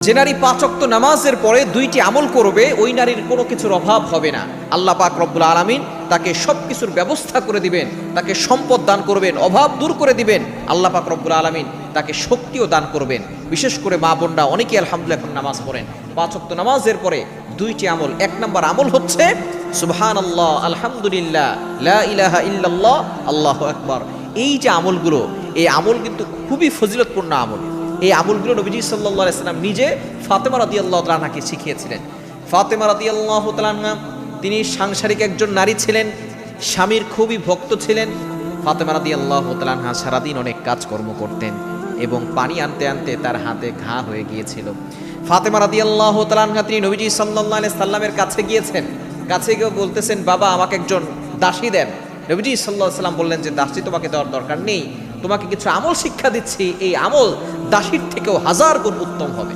যে নারী 5 ওয়াক্ত নামাজের পরে 2টি আমল করবে ওই নারীর কোনো কিছুর অভাব হবে না। আল্লাহ পাক রব্বুল আলামিন তাকে সব কিছুর ব্যবস্থা করে দিবেন, তাকে সম্পদ দান করবেন, অভাব দূর করে দিবেন। আল্লাহ পাক রব্বুল আলামিন তাকে শক্তিও দান করবেন। বিশেষ করে মা বোনরা অনেকেই আলহামদুলিল্লাহ এখন নামাজ পড়েন। 5 ওয়াক্ত নামাজের পরে 2টি আমল। 1 নম্বর আমল হচ্ছে সুবহানাল্লাহ, আলহামদুলিল্লাহ, লা ইলাহা ইল্লাল্লাহ, আল্লাহু আকবার। এই যে আমলগুলো, এই আমল কিন্তু খুবই ফজিলতপূর্ণ আমল। এই আমলগুলো নবীজি সাল্লাল্লাহু আলাইহি সাল্লাম নিজে ফাতেমা রাদিয়াল্লাহু তাআলা আনহাকে শিখিয়েছিলেন। ফাতেমা রাদিয়াল্লাহু তাআলা আনহা তিনি সাংসারিক একজন নারী ছিলেন, স্বামীর খুবই ভক্ত ছিলেন। ফাতেমা রাদিয়াল্লাহু তাআলা আনহা সারাদিন অনেক কাজকর্ম করতেন এবং পানি আনতে আনতে তার হাতে ঘা হয়ে গিয়েছিল। ফাতেমা রাদিয়াল্লাহু তাআলা আনহা তিনি নবীজি সাল্লাল্লাহু আলাইহি সাল্লামের কাছে গিয়েছেন। কাছে গিয়ে বলতেছেন, বাবা আমাকে একজন দাসী দেন। নবীজি সাল্লাল্লাহু আলাইহি সাল্লাম বললেন যে দাসী তোমাকে দেওয়ার দরকার নেই, তোমাকে কিছু আমল শিক্ষা দিচ্ছি, এই আমল দাসীর থেকেও 1000 গুণ উত্তম হবে।